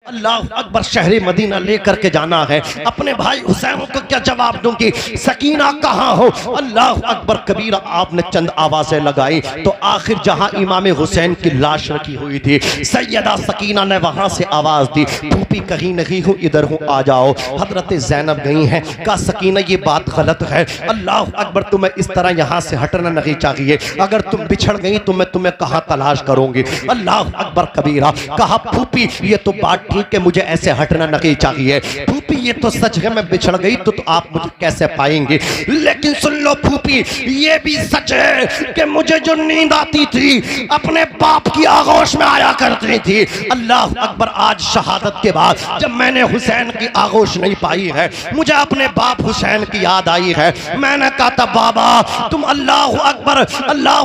अल्लाह अकबर शहर मदीना लेकर के जाना है। अपने भाई हुसैन को क्या जवाब दूंगी? सकीना कहाँ हो? अल्लाह अकबर कबीरा। आपने चंद आवाजें लगाई तो आखिर जहां इमाम हुसैन की लाश रखी हुई थी, सैयदा सकीना ने वहां से आवाज दी, फूफी कहीं नहीं हूँ, इधर हूँ, आ जाओ। हजरत ज़ैनब गई हैं। कहा सकीना ये बात गलत है, अल्लाह अकबर तुम्हें इस तरह यहाँ से हटना नहीं चाहिए, अगर तुम बिछड़ गई तो मैं तुम्हें कहाँ तलाश करूंगी। अल्लाह अकबर कबीरा। कहा फूफी ये तो बात ठीक है, मुझे ऐसे हटना नहीं चाहिए। फूफी ये तो सच है, मैं बिछड़ गई तो आप मुझे कैसे पाएंगे, लेकिन सुन लो फूफी ये भी सच है कि मुझे जो नींद आती थी अपने बाप की आगोश में आया करती थी। अल्लाह अकबर। आज शहादत के बाद जब मैंने हुसैन की आगोश नहीं पाई है, मुझे अपने बाप हुसैन की याद आई है। मैंने कहा था बाबा तुम अल्लाह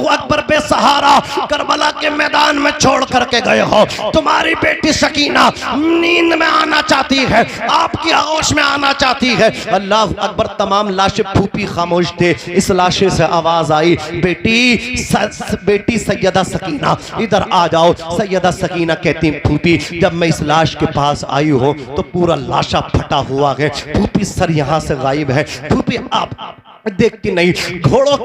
अकबर बेसहारा करबला के मैदान में छोड़ करके गए हो, तुम्हारी बेटी सकीना नींद में आना चाहती है, आपकी आगोश में आना चाहती है। अल्लाह अकबर। तमाम लाशें फूफी खामोश थे। इस लाशे से आवाज आई, बेटी सैयदा सकीना इधर आ जाओ। सैयदा सकीना कहती फूफी जब मैं इस लाश के पास आई हूँ तो पूरा लाशा फटा हुआ है, फूफी सर यहाँ से गायब है। फूफी आप देखती नहीं, घोड़ों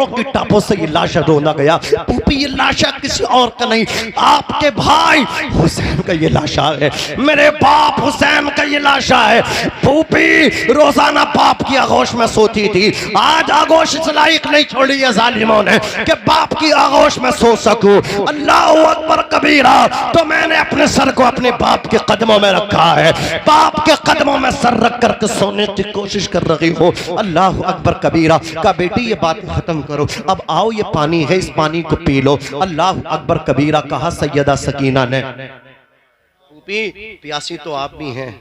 की टापों से ये लाशा रोना गया। फूफी ये लाशा किसी और का नहीं, आपके भाई हुसैन का ये लाशा है, मेरे बाप हुसैन का ये लाशा है। फूफी रोजाना बाप की आगोश में सोती थी, आज आगोश इस लायक नहीं छोड़ी है जालिमों ने कि बाप की आगोश में सो सकूं। अल्लाह अकबर कबीरा। तो मैंने अपने सर को अपने बाप के कदमों में रखा है, बाप के कदमों में सर रख करके सोने की कोशिश कर रही हूँ। अल्लाह अकबर कबीरा। का बेटी ये बात खत्म करो, अब आओ ये पानी है, इस पानी को पी लो। अल्लाह अकबर कबीरा। कहा सैयदा सकीना ने प्यासी तो आप भी हैं,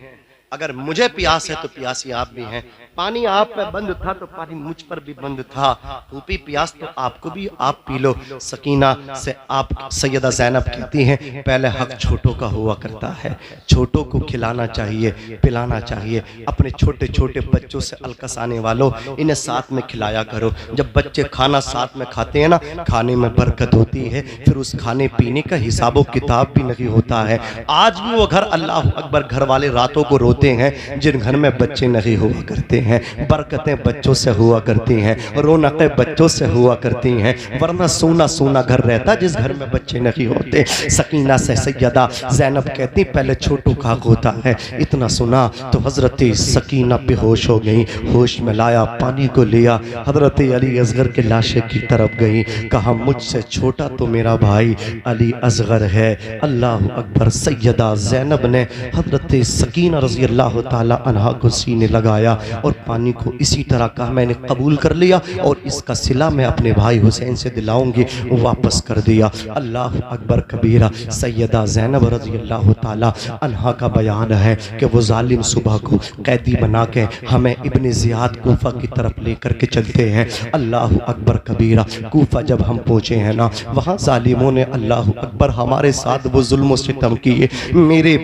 अगर मुझे प्यास है तो प्यासी आप भी हैं। पानी आप पे बंद था तो पानी मुझ पर भी बंद था। फूफी प्यास तो आपको भी, आप पी लो। सकीना से आप सैयदा ज़ैनब कहती हैं पहले हक छोटों का हुआ करता है, छोटों को खिलाना चाहिए, पिलाना चाहिए। अपने छोटे छोटे बच्चों से अलकस आने वालों, इन्हें साथ में खिलाया करो। जब बच्चे खाना साथ में खाते हैं ना, खाने में बरकत होती है, फिर उस खाने पीने का हिसाबो किताब भी नहीं होता है। आज भी वो घर, अल्लाह अकबर, घर वाले रातों को रोते हैं जिन घर में बच्चे नहीं हुआ करते हैं। बरकतें बच्चों से हुआ करती हैं, रौनकें बच्चों से हुआ करती हैं, वरना सोना सोना घर रहता जिस घर में बच्चे नहीं होते। सकीना से सैयदा ज़ैनब कहती पहले छोटू का होता है। इतना सुना तो हजरत सकीना बेहोश हो गई। होश में लाया, पानी को लिया, हजरत अली असगर के लाशे की तरफ गई। कहा मुझसे छोटा तो मेरा भाई अली असगर है। अल्लाह अकबर। सैयदा ज़ैनब ने हजरत सकीना रज़ी अल्लाह ताला अन्हा को सीने लगाया और पानी को इसी तरह कहा मैंने कबूल कर लिया और इसका सिला मैं अपने भाई हुसैन से दिलाऊंगी, वापस कर दिया। अल्लाह अकबर कबीरा। सैयदा ज़ैनब रज़ी अल्लाह ताला अन्हा का बयान है कि वो जालिम सुबह को कैदी बना के हमें इब्न ज़ियाद कूफा की तरफ लेकर के चलते हैं। अल्लाह अकबर कबीरा। कूफा जब हम पहुँचे हैं ना, वहाँ जालिमों ने अल्लाह अकबर हमारे साथ वो जुल्म सितम किए। मेरे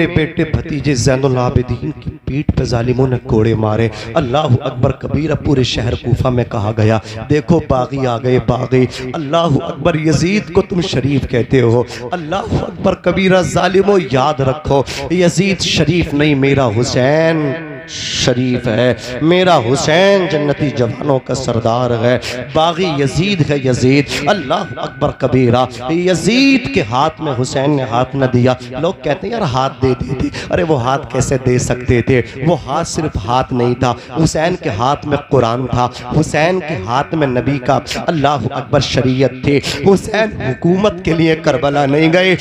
बेटे भतीजे ज़ैनुल आबिदीन की पीठ पे जालिमों ने कोड़े मारे। अल्लाह अकबर कबीरा। पूरे शहर कूफा में कहा गया देखो बागी आ गए, बागी। अल्लाह अकबर। यजीद को तुम शरीफ कहते हो। अल्लाह अकबर कबीरा। जालिमों याद रखो, यजीद शरीफ नहीं, मेरा हुसैन शरीफ है, मेरा हुसैन जन्नती जवानों का सरदार है। बागी यजीद है, यजीद। अल्लाह अकबर कबीरा। यजीद के हाथ में हुसैन ने हाथ न दिया। लोग कहते हैं यार हाथ दे देते, अरे वो हाथ कैसे दे सकते थे? वो हाथ सिर्फ हाथ नहीं था, हुसैन के हाथ में कुरान था, हुसैन के हाथ में नबी का अल्लाह अकबर शरीयत थी। हुसैन हुकूमत के लिए करबला नहीं गए,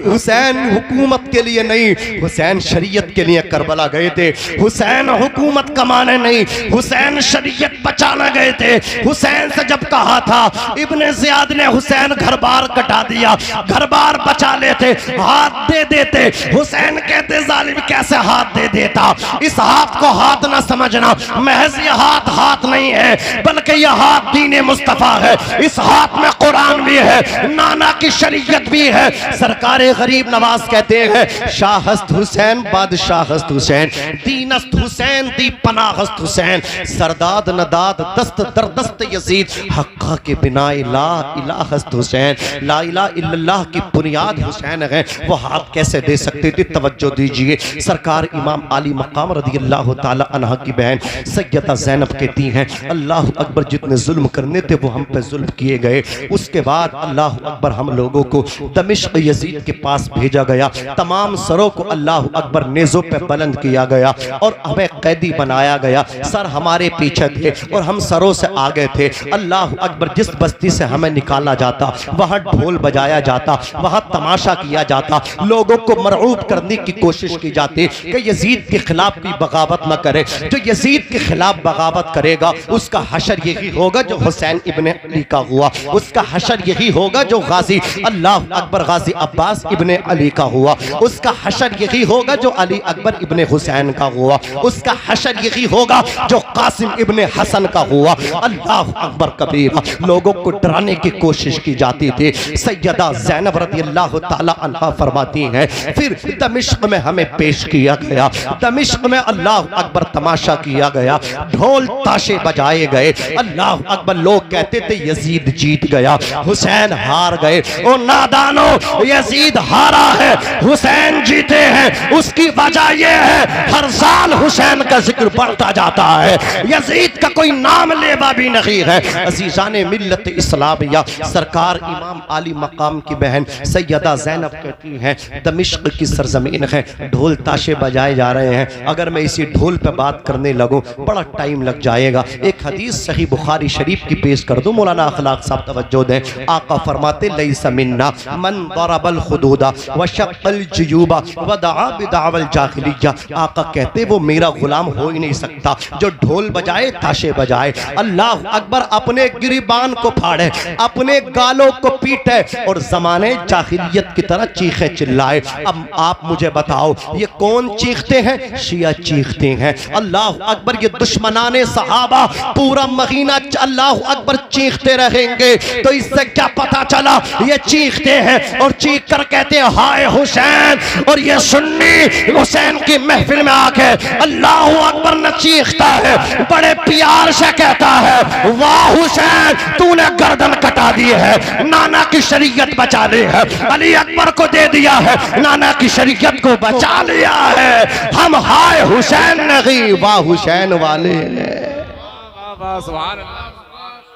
हुसैन हुकूमत के लिए नहीं, हुसैन शरीयत के लिए करबला गए थे। हुसैन हुकूमत कमाने नहीं, हुसैन शरीयत बचाने गए थे। हुसैन से जब कहा था, इब्ने ज़ियाद ने हुसैन घर बार कटा दिया, घर बार बचा लेते, हाथ दे देते। हुसैन कहते जालिम कैसे हाथ दे देता? इस हाथ को हाथ ना समझना, महज ये हाथ नहीं है, बल्कि यह हाथ दीन मुस्तफा है। इस हाथ में कुरान भी है, नाना की शरीयत भी है। सरकार गरीब नवाज कहते हैं शाहस्त हुसैन बादशाह हस्त हुसैन, दीनस्त हुसैन दी पनाह हस्त हुसैन, सरदाद नदाद दस्त दर दस्त यजीद, हक्का के बिना ला इलाह हस्त हुसैन, ला इलाहा इल्लल्लाह की बुनियाद हुसैन है। वो हाथ कैसे दे सकते थे? तवज्जो दीजिए, सरकार इमाम आली मकाम रदी अल्लाह ताला अन्हा की बहन सैयदा ज़ैनब कहती हैं, अल्लाह अकबर, जितने जुल्म करने थे वो हम पे जुल्म किए गए। उसके बाद अल्लाह अकबर हम लोगों को दमिश्क यजीद के पास भेजा गया, तमाम सरों को अल्लाह अकबर नेज़ों पे बुलंद किया गया और हमें कैदी बनाया गया। सर हमारे पीछे थे और हम सरों से आगे थे। अल्लाह अकबर, जिस बस्ती से हमें निकाला जाता वहाँ ढोल बजाया जाता, वहाँ तमाशा किया जाता, लोगों को मरऊब करने की कोशिश की जाती कि यजीद के खिलाफ भी बगावत न करे। जो यजीद के खिलाफ बगावत करेगा उसका हशर यही होगा जो हुसैन इब्ने अली का हुआ, उसका हशर यही होगा जो गाजी अल्लाह अकबर गाजी अब्बास इब्ने अली का हुआ, उसका हशर यही होगा जो अली अकबर इब्ने हुसैन का हुआ, उसका हशर यही होगा जो कासिम इब्ने हसन का हुआ। अल्लाह अकबर कबीर। लोगों को डराने की कोशिश की जाती थी। सैयदा ज़ैनब रज़ी अल्लाह ताला अन्हा फरमाती हैं, फिर दमिश्क में हमें पेश किया गया, दमिश्क में अल्लाह अकबर तमाशा किया गया, ढोल ताशे बजाए गए। अल्लाह अकबर, लोग कहते थे यजीद जीत गया, हुसैन हार गए। ओ नादानो, यजीद हारा है, हुसैन जीते हैं। उसकी वजह यह है हर साल हुसैन का जिक्र बढ़ता जाता है, यजीद का कोई नाम लेवा भी नहीं है। अजीज़ाने मिल्लत इस्लामिया, सरकार इमाम आली मकाम की बहन सैयदा ज़ैनब कहती हैं, दमिश्क की सरजमीन है, ढोल ताशे बजाए जा रहे हैं। अगर मैं इसी ढोल पे बात करने लगूं बड़ा टाइम लग जाएगा। एक हदीस सही बुखारी शरीफ की पेश कर दूं, मौलाना अखलाक साहब तवज्जो दें। आका फरमाते, लैसा मिन्ना मन दरबल खुदूदा व शक्कल जुयूबा व दआ बिदावल जाहिलिया। आका कहते वो मेरा गुलाम हो ही नहीं सकता जो ढोल बजाए ताशे बजाए। अल्लाह अकबर, अपने गिरिबान को फाड़े, अपने गालों को पीटे और जमाने जाहिलियत की तरह चीखे चिल्लाए। अब आप मुझे बताओ ये कौन चीखते हैं? शिया चीखते हैं। अल्लाह अकबर, ये दुश्मनाने सहाबा पूरा महीना अल्लाह अकबर चीखते रहेंगे। तो इससे क्या पता चला? ये चीखते हैं और चीख कर कहते हैं हाय हुसैन। और ये सुन्नी हुसैन की महफिल में आके अल्लाह अकबर न चीखता है, बड़े प्यार से कहता है, वाह हुसैन, तूने गर्दन कटा दी है, नाना की शरीयत बचा ली है, अली अकबर को दे दिया है, नाना की शरीयत को बचा लिया है। हम हाय हुसैन नहीं, वाह हुसैन वाले ने।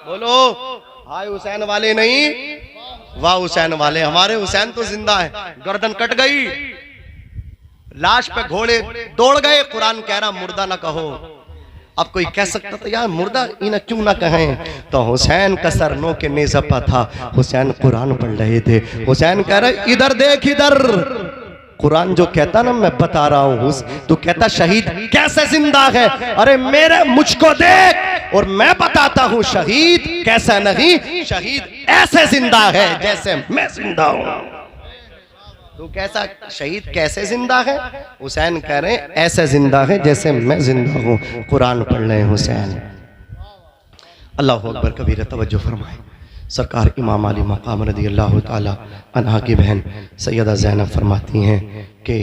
बोलो, हाय हुसैन वाले नहीं, वाह हुसैन वाले। हमारे हुसैन तो जिंदा है, गर्दन कट गई, लाश पे घोड़े दौड़ गए। कुरान कह रहा मुर्दा ना कहो। अब कोई कह सकता था यार मुर्दा इन्हें क्यों ना कहें? तो हुसैन का सर नो के नेज़ा पर था, हुसैन कुरान पढ़ रहे थे। हुसैन कह रहे इधर देख, इधर। कुरान जो कहता ना मैं बता रहा हूँ, तो कहता शहीद कैसे जिंदा है? अरे मेरे मुझको देख और मैं बताता हूँ शहीद कैसा नहीं, शहीद ऐसे जिंदा है जैसे मैं जिंदा हूँ। तो कैसा शहीद कैसे जिंदा है? हुसैन कह रहे हैं ऐसे जिंदा है जैसे मैं जिंदा हूँ। कुरान पढ़ रहे हैं हुसैन। अल्लाह अकबर कबीर। तवज्जो फरमाए, सरकार इमाम अली मकाम रज़ी अल्लाह ताला अन्हा की बहन सैयदा ज़ैनब फरमाती हैं कि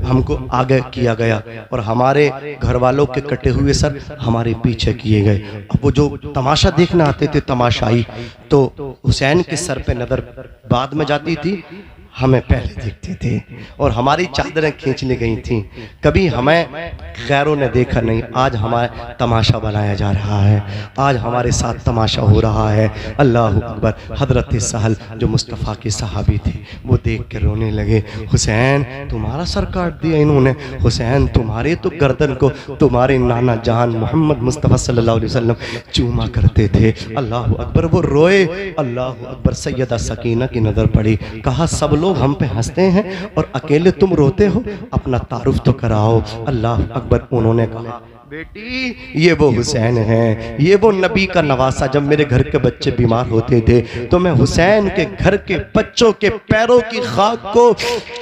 हमको आगे किया गया और हमारे घर वालों के कटे हुए सर हमारे पीछे किए गए। अब वो जो तमाशा देखने आते थे तमाशाई, तो हुसैन के सर पे नज़र बाद में जाती थी, हमें पहले देखते थे और हमारी चादरें खींचने गई थी। कभी हमें गैरों ने देखा नहीं। आज हमारा तमाशा बनाया जा रहा है, आज हमारे साथ तमाशा हो रहा है। अल्लाह अकबर। हज़रत सहल जो मुस्तफ़ा के सहाबी थे वो देख के रोने लगे, हुसैन तुम्हारा सर काट दिया इन्होंने, हुसैन तुम्हारे तो गर्दन को तुम्हारे नाना जान मोहम्मद मुस्तफ़ा सल्लल्लाहु अलैहि वसल्लम चूमा करते थे। अल्लाह अकबर। वो रोए। अल्लाह अकबर। सैयदा सकीना की नज़र पड़ी, कहा सब लोग हम पे हंसते हैं और अकेले तुम रोते हो, अपना तारुफ तो कराओ। अल्लाह अकबर। उन्होंने कहा बेटी ये वो हुसैन है, ये वो नबी का नवासा। जब मेरे घर के बच्चे बीमार होते थे तो मैं हुसैन के घर के बच्चों के पैरों की खाक को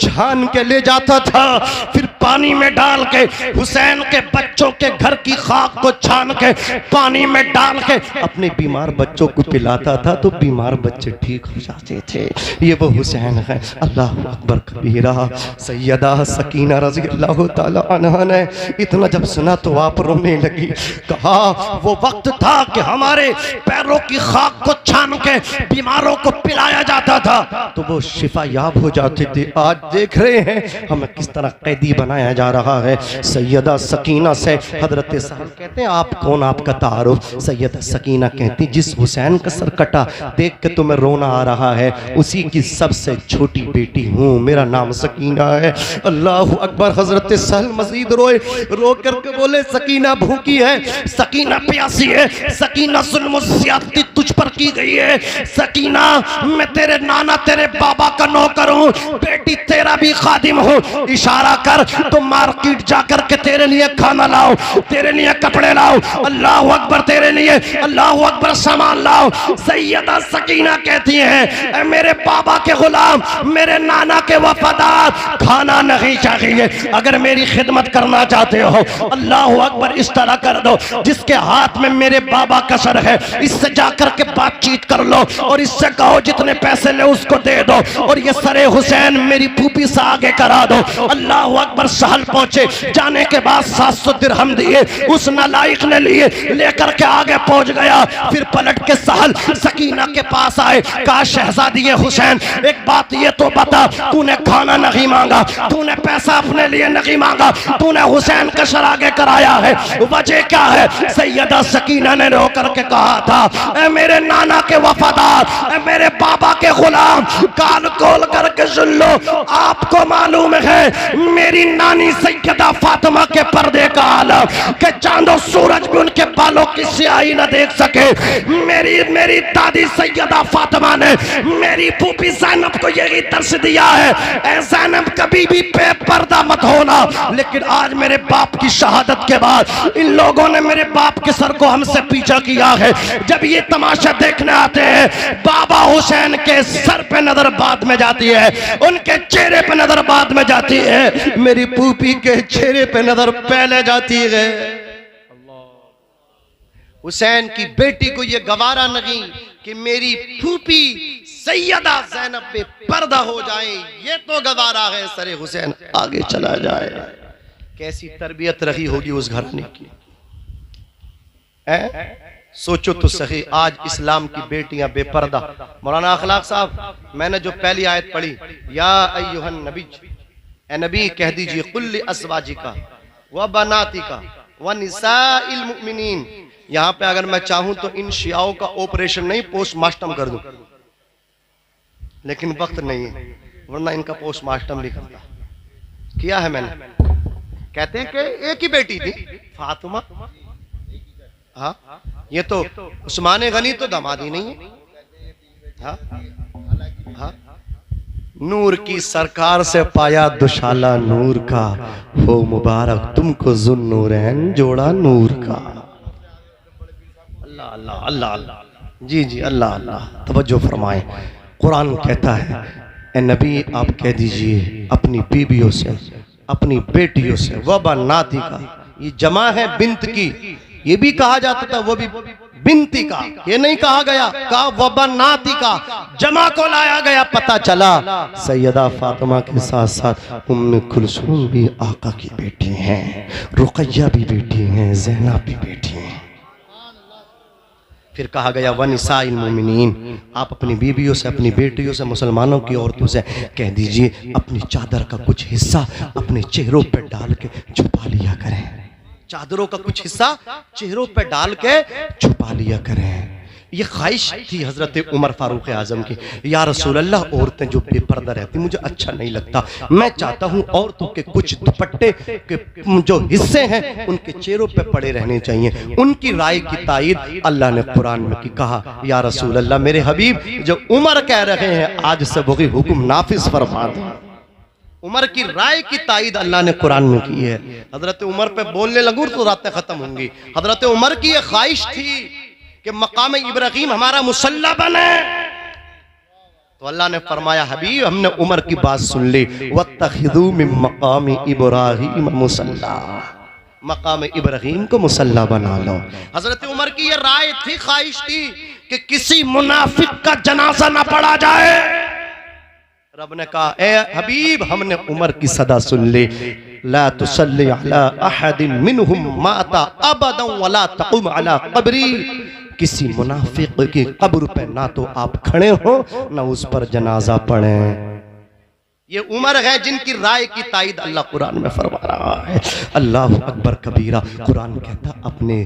छान के ले जाता था, फिर पानी में डाल के, हुसैन के बच्चों के घर की खाक को छान के पानी में डाल के अपने बीमार बच्चों को पिलाता था तो बीमार बच्चे ठीक हो जाते थे। ये वो हुसैन है। अल्लाह अकबर कबीरा। सैयदा सकीना रज़ी अल्लाह ताला अन्हा ने इतना जब सुना तो आप रोने लगी। कहा वो वक्त था कि हमारे पैरों की खाक को छान के बीमारों को पिलाया जाता था तो वो शिफा याब हो जाते थे। आज देख रहे हैं हमें किस तरह कैदी बनाया जा रहा है। सैयदा सकीना से हजरत साहब कहते हैं आप कौन, आपका तारुफ? सैयदा सकीना कहती जिस हुसैन का सर कटा देख के तुम्हें रोना आ रहा है उसी की सबसे छोटी बेटी हूँ, मेरा नाम सकीना है। अल्लाह अकबर। हजरत साहब मजीद रोए, रो करके बोले सकीना भूखी है, सकीना प्यासी है, सकीना जुल्म ज्यादती तुझ पर की गई है। सकीना मैं तेरे नाना तेरे बाबा का नौकर हूँ, बेटी तेरा भी खादिम हूँ। इशारा कर तो मार्केट जाकर के तेरे लिए खाना लाओ, तेरे लिए कपड़े लाओ, अल्लाह अकबर, तेरे लिए अल्लाह अकबर सामान लाओ। सैयदा सकीना कहती है मेरे बाबा के गुलाम, मेरे नाना के वफादार, खाना नहीं चाहिए। अगर मेरी खिदमत करना चाहते हो अल्लाह अकबर इस तरह कर दो, जिसके हाथ में मेरे बाबा का सर है इससे जाकर के बातचीत कर लो और इससे कहो जितने पैसे ले उसको दे दो और ये सरे हुसैन मेरी फूफी से आगे करा दो। अल्लाह अकबर। सहल पहुंचे, जाने के बाद 700 दिरहम दिए, उस नालायक ने लिए, लेकर के आगे पहुंच गया। फिर पलट के सहल सकीना के पास आए, कहा शहजादी हुसैन एक बात ये तो बता, तूने खाना नहीं मांगा, तूने पैसा अपने लिए नहीं मांगा, तूने हुसैन का सर आगे कराया है, वजह क्या है? सैयदा सकीना ने रो करके कहा था मेरे नाना के वफादार, मेरे बाबा के गुलाम, कान खोल करके सुन लो, आपको मालूम है मेरी नानी सैयदा फातिमा के पर्दे का आलम कि चांदो सूरज भी उनके बालों की स्याही न देख सके। मेरी दादी सैयदा फातिमा ने मेरी फूफी ज़ैनब को यही दर्श दिया है, ऐ ज़ैनब कभी भी बेपर्दा मत होना। लेकिन आज मेरे बाप की शहादत के बाद इन लोगों ने मेरे बाप के सर को हमसे पीछा किया है। जब ये तमाशा देखने आते हैं बाबा हुसैन के सर पे नजर बाद में जाती है, उनके चेहरे पे नजर बाद में जाती है, मेरी फूफी के चेहरे पे नजर पहले जाती है। हुसैन की बेटी को यह गवारा नहीं कि मेरी फूफी सैयदा ज़ैनब पे पर्दा हो जाए, ये तो गवारा है, सरे हुसैन आगे चला जाए। कैसी तरबियत रही होगी उस घराने की। सोचो तो सही, आज इस्लाम की बेटियां बेपर्दा। मौलाना अखलाक साहब, मैंने जो पहली आयत पढ़ी, या अय्युहन नबी, ए नबी कह दीजिए कुल्ली अस्वाजिका व बनातिका व निसाइल मुमिनीन। यहाँ पे अगर मैं चाहूं तो इन शियाओं का ऑपरेशन नहीं पोस्टमार्टम कर दूं, लेकिन वक्त नहीं है, वरना इनका पोस्टमार्टम भी करता। किया है मैंने। कहते हैं कि एक ही बेटी थी फातिमा। हाँ, ये तो उस्मान गनी तो दामाद ही नहीं है। हाँ हाँ, नूर की सरकार से पाया दुशाला नूर का, हो मुबारक तुमको ज़ुन्नूरैन जोड़ा नूर का। अल्लाह अल्लाह अल्लाह अल्लाह। जी जी अल्लाह अल्लाह। तवज्जो फरमाएं, कुरान कहता है ए नबी आप कह दीजिए अपनी बीबियों से, अपनी बेटियों से, वबा नाती का, ये जमा है बिंत की, ये भी कहा जाता था, वो भी बिंती का, ये नहीं कहा गया, कहा वबा नाती का, जमा को लाया गया। पता चला सैयदा फातिमा के साथ साथ उम्मे कुलसूम भी आका की बेटी हैं, रुकैया भी बेटी हैं, ज़ैनब भी बेटी हैं। फिर कहा गया वनिसाइल मोमिनीन, आप अपनी बीवियों से, अपनी बेटियों से, मुसलमानों की औरतों से कह दीजिए अपनी चादर का कुछ हिस्सा अपने चेहरों पर डाल के छुपा लिया करें। चादरों का कुछ हिस्सा चेहरों पर डाल के छुपा लिया करें। ये ख्वाहिश थी हजरत उमर फारूक आजम की, या रसूल अल्लाह औरतें जो बेपर्दा रहती मुझे अच्छा नहीं लगता, मैं चाहता हूँ औरतों के कुछ दुपट्टे के जो हिस्से हैं उनके चेहरों पे पड़े रहने चाहिए। उनकी राय की तायीद अल्लाह ने कुरान में की, कहा या रसूल अल्लाह मेरे हबीब जो उमर कह रहे हैं आज से वही हुक्म नाफिज फरमा दो। उमर की राय की तायीद अल्लाह ने कुरान में की है। हजरत उमर पे बोलने लगूं तो रातें खत्म होंगी। हजरत उमर की यह ख्वाहिश थी कि मकाम इब्राहिम हमारा मुसल्ला बने, तो अल्लाह ने फरमाया हबीब हमने उमर की बात सुन ली, वत्तखिदू मिन मकामी इब्राहीम मुसल्ला, मकाम इब्राहीम को मुसल्ला बना लो। हजरत उमर की ये राय थी, ख्वाहिश थी कि किसी मुनाफिक का जनाजा ना पड़ा जाए। रब ने कहा ए हबीब हमने उमर की सदा सुन ली, ला तुसल्ली अला अहदिन मिनहुम माता अबदन वला तकुम अला कब्री, किसी मुनाफिक की कब्र पे ना तो आप खड़े हो ना उस पर जनाजा पढ़े। ये उमर है जिनकी राय की तायद अल्लाह कुरान में फरमा रहा है। अल्लाह अकबर कबीरा। कुरान कहता अपने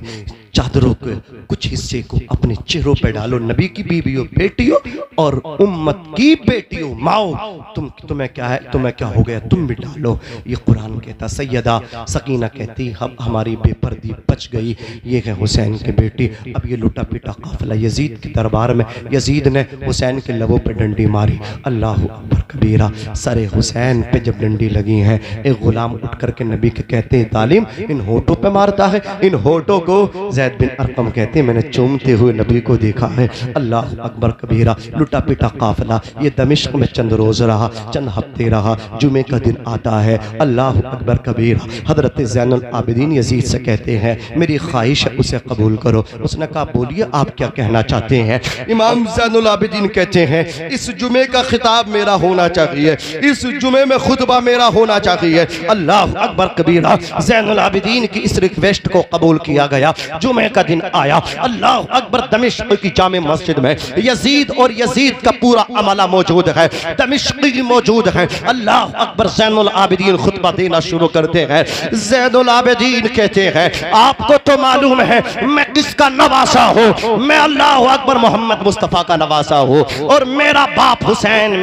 चादरों के कुछ हिस्से को अपने चेहरों पे डालो, नबी की बीवियों बेटियों और उम्मत की बेटियों माओ, तुम्हें क्या है, तुम्हें क्या हो गया, तुम भी डालो। ये कुरान कहता। सैयदा सकीना कहती हम हमारी बेपर्दी बच गई, ये है हुसैन की बेटी। अब ये लुटा पिटा काफिला यजीद के दरबार में, यजीद ने हुसैन के लबों पे डंडी मारी। अल्लाह अकबर कबीरा। सरे हुसैन पे जब डंडी लगी है, एक गुलाम उठ करके नबी के कहते हैं तालीम इन होठों पे मारता है, इन होठों को ज़ैद बिन अरकम कहते हैं मैंने चूमते हुए नबी को देखा है। अल्लाह अकबर कबीरा। लुटा पिटा काफिला ये दमिश्क में चंद रोज रहा, चंद हफ्ते रहा। जुमे का दिन आता है। अल्लाह अकबर कबीरा। हजरत ज़ैनुल आबिदीन यजीद से कहते हैं मेरी ख्वाहिश है उसे कबूल करो। उसने कहा बोलिए आप क्या कहना चाहते हैं। इमाम ज़ैनुल आबिदीन कहते हैं इस जुमे का खिताब मेरा होना चाहिए, इस जुमे में खुतबा मेरा होना चाहिए। अल्लाह अकबर कबीरा। ज़ैनुल आबिदीन की इस रिक्वेस्ट को कबूल किया गया। जुमे का दिन आया। अल्लाह अकबर। दमिश्क की जामे मस्जिद में यजीद और यजीद का पूरा अमला मौजूद है, दमिश्की मौजूद है। अल्लाह अकबर। ज़ैनुल आबिदीन खुतबा देना शुरू करते हैं। ज़ैनुल आबिदीन कहते हैं आपको तो मालूम है मैं किसका नवासा हूँ, मैं अल्लाह अकबर मोहम्मद मुस्तफ़ा का नवासा हूँ और मेरा बाप हुसैन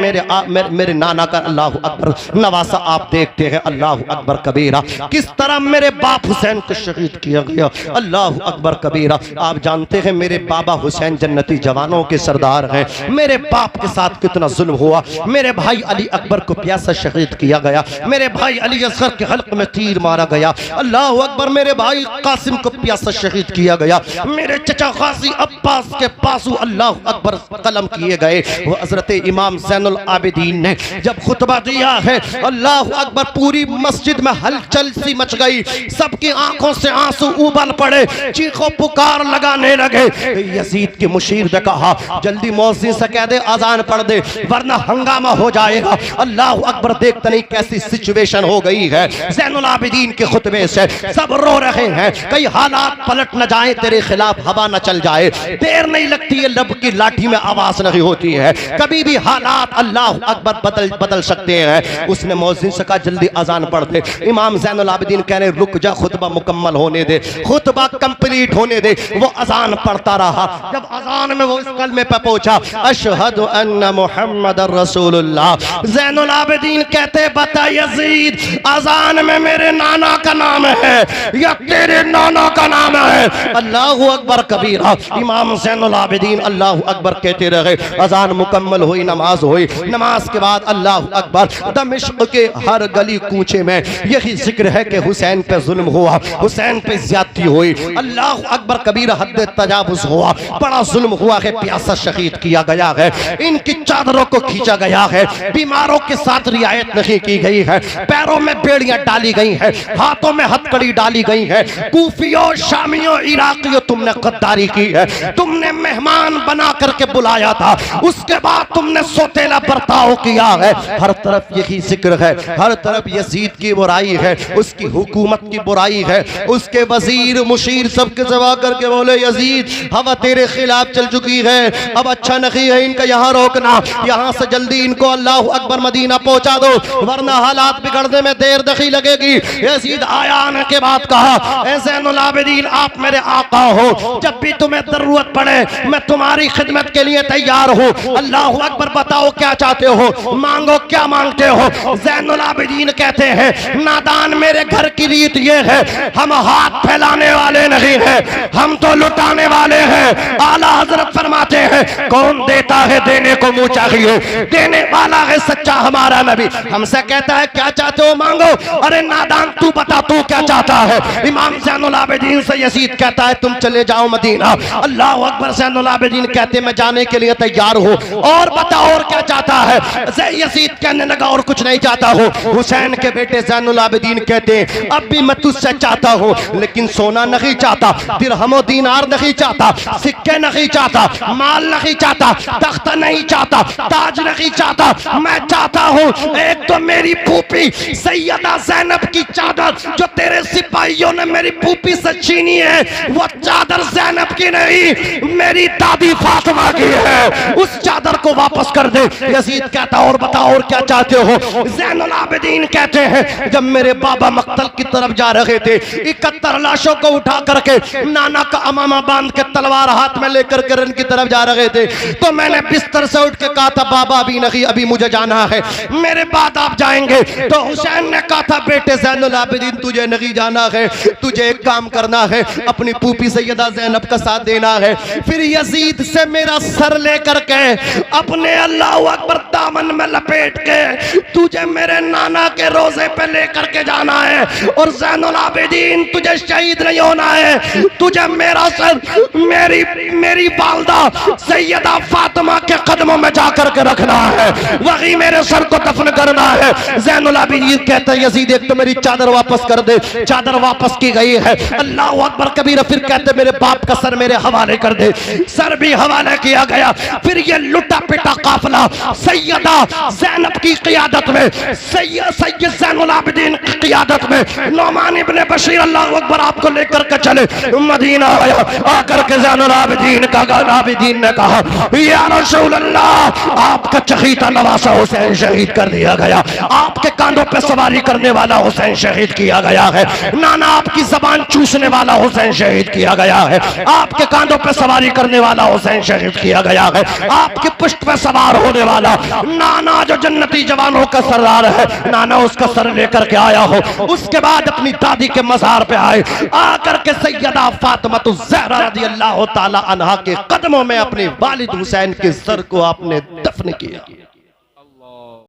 मेरे नाना का अल्लाह अकबर नवासा आप देखते हैं। अल्लाह अकबर कबीरा। किस तरह मेरे बाप हुसैन को शहीद किया गया। अल्लाह अकबर कबीरा। आप जानते हैं मेरे बाबा हुसैन जन्नती जवानों के सरदार हैं। मेरे बाप के साथ कितना जुल्म हुआ। मेरे भाई अली अकबर को प्यासा शहीद किया गया, मेरे भाई अली असगर के हल्क में तीर मारा गया। अल्लाह अकबर। मेरे भाई कासिम को प्यासा शहीद किया गया, मेरे चचा गाजी अब्बास के बाजू अल्लाह अकबर कलम किए गए। वो हजरत इमाम ज़ैनुल आबिदीन ने जब खुतबा दिया है अल्लाह अकबर पूरी मस्जिद में हलचल सी मच गई, सबकी आंखों से आंसू उबल पड़े, चीखों पुकार लगाने लगे। यजीद के मुशीर ने कहा जल्दी मौज़िन से कह दे अजान पढ़ दे वरना हंगामा हो जाएगा। अल्लाह अकबर। देखते नहीं कैसी सिचुएशन हो गई है। ज़ैनुल आबिदीन के खुतबे से सब रो रहे हैं, कई हालात पलट न जाए, तेरे खिलाफ हवा न चल जाए। देर नहीं लगती है, लब की लाठी में आवाज नहीं होती है, कभी भी हालात अल्लाह अकबर बदल सकते हैं। उसने मौज़िन से कहा जल्दी अजान पढ़ दे। इमाम ज़ैनुल आबिदीन कह रहे रुक जा, खुतबा मुकम्मल होने दे, खुतबा कंप्लीट होने दे। वो अजान पढ़ता रहा। जब अजान में वो इस कलमे पे पहुंचा अशहदु अन्ना मुहम्मदर रसूलुल्लाह, ज़ैनुल आबिदीन कहते बता यजीद अजान में मेरे नाना का नाम है या तेरे नाना का नाम है। अल्लाह अकबर कबीरा। इमाम ज़ैनुल आबिदीन अल्लाह अकबर कहते रहे। अजान मुकम्मल हुई, नमाज हुई। नमाज के बाद अल्लाह अकबर। दमिश्क के हर गली कूचे में यही जिक्र है कि हुसैन पे जुल्म हुआ, हुसैन पे ज्यादती हुई। अल्लाह अकबर कबीरा। हद तजावुज हुआ, बड़ा जुल्म हुआ है, प्यासा शहीद किया गया है, इनकी चादरों को खींचा गया है, बीमारों के साथ रियायत नहीं की गई है, पैरों में बेड़ियां डाली गई है, हाथों में हथकड़ी डाली गई है। कूफियों शामियों इराकियों तुमने गद्दारी की है, तुमने मेहमान बना करके बुलाया था, उसके बाद तुमने सोतेला बर्ताव किया है। हर तरफ यही जिक्र है, हर तरफ यजीद की बुराई है, उसकी हुकूमत की बुराई है, उसके वजीर मुशीर सबके जवा करके बोले यजीद हवा तेरे खिलाफ चल चुकी है, अब अच्छा नहीं है इनका यहाँ रोकना, यहाँ से जल्दी इनको अल्लाह अकबर मदीना पहुंचा दो वरना हालात बिगड़ने में देर दखी लगेगी। यजीद आया आने के बाद कहा ऐ ज़ैनुल आबिदीन आप मेरे आका हो, जब भी तुम्हें जरूरत पड़े मैं तुम्हारी खिदमत के लिए तैयार हूँ। अल्लाह अकबर। बताओ क्या चाहते हो, मांगो क्या मांगते हो? ज़ैनुल आबिदीन कहते हैं नादान मेरे घर की रीत ये है, हम हाथ फैलाने वाले नहीं हैं, हम तो लुटाने वाले हैं। आला हजरत फरमाते हैं कौन देता है देने को मुंह चाहिए, देने वाला है सच्चा हमारा नबी। हमसे कहता है क्या चाहते हो मांगो, अरे नादान तू बता तू क्या चाहता है। इमाम ज़ैनुल आबिदीन से यजीद कहता है तुम चले जाओ मदीना। अल्लाह अकबर। ज़ैनुल आबिदीन कहते मैं जाने के लिए तैयार हूँ, और बता और क्या चाहता है। यजीद कहने लगा और कुछ नहीं चाहता हूँ। हुसैन के बेटे ज़ैनुल आबिदीन कहते हैं अब भी मैं तुझसे चाहता हूँ, लेकिन सोना नहीं चाहता, दिरहम और दीनार नहीं चाहता, सिक्के नहीं चाहता, माल नहीं चाहता, तख्त नहीं चाहता, ताज नहीं चाहता। मैं चाहता हूँ एक तो मेरी फूफी सैयदा ज़ैनब की चादर जो तेरे सिपाहियों ने मेरी फूफी से छीनी है, वो चादर ज़ैनब की नहीं मेरी दादी फातिमा की है, उस चादर को वापस कर दे। यजीद कहता और बता और क्या चाहते हो। ज़ैनुल आबिदीन कहते हैं जब मेरे बाबा मक्तल की तरफ जा रहे थे, 71 लाशों को उठा करके नाना का अमामा बांध के तलवार हाथ में लेकर के रन की तरफ जा रहे थे, तो मैंने बिस्तर से उठ के कहा था बाबा अभी नहीं, अभी मुझे जाना है, मेरे बाद आप जाएंगे। तो हुसैन ने कहा था बेटे ज़ैनुल आबिदीन तुझे नहीं जाना है, तुझे एक काम करना है, अपनी फूफी सैयदा ज़ैनब का साथ देना है। फिर यजीद से मेरा सर लेकर के अपने अल्लाह अकबर दामन में लपेट के तुझे मेरे नाना के रोजे पे लेकर के जाना है, और ज़ैनुल आबिदीन तुझे शहीद नहीं होना है, तुझे मेरा सर मेरी वालदा सैयदा फातिमा के कदमों में जाकर के रखना है, वही मेरे सर को दफन करना है। ज़ैनुल आबिदीन कहते हैं यजीद एक तो मेरी चादर वापस कर दे। चादर वापस की गई है। अल्लाह अकबर कबीर। फिर कहते मेरे बाप का सर मेरे हवाले कर दे। सर भी हवाले किया गया। फिर ये लुटा पिटा काफिला सैयदा ज़ैनब की क़ियादत में, सैयद ज़ैनुल आबिदीन की क़ियादत में नौमान इब्ने बशीर अल्लाह अकबर आपको लेकर के चले मदीना आया। आकर के ज़ैनुल आबिदीन ने कहा या रसूल अल्लाह आपका चहीता नवासा हुसैन शहीद कर दिया गया, आपके कांधों पे सवारी करने वाला हुसैन शहीद किया गया है, नाना आपकी जबान चूसने वाला हुसैन शहीद किया गया है, आपके कांधों पे सवारी करने वाला हुसैन शहीद किया गया है, आपके पुष्ट पे सवार होने वाला नाना जो जन्नती जवानों का सरदार है, नाना उसका सर लेकर के आया हो। उसके बाद अपनी दादी के मज़ार पे आए, आकर के सैयदा फातिमा ज़हरा रज़ियल्लाहु ताला अन्हा के कदमों में अपने वालिद हुसैन के सर को आपने दफन किया।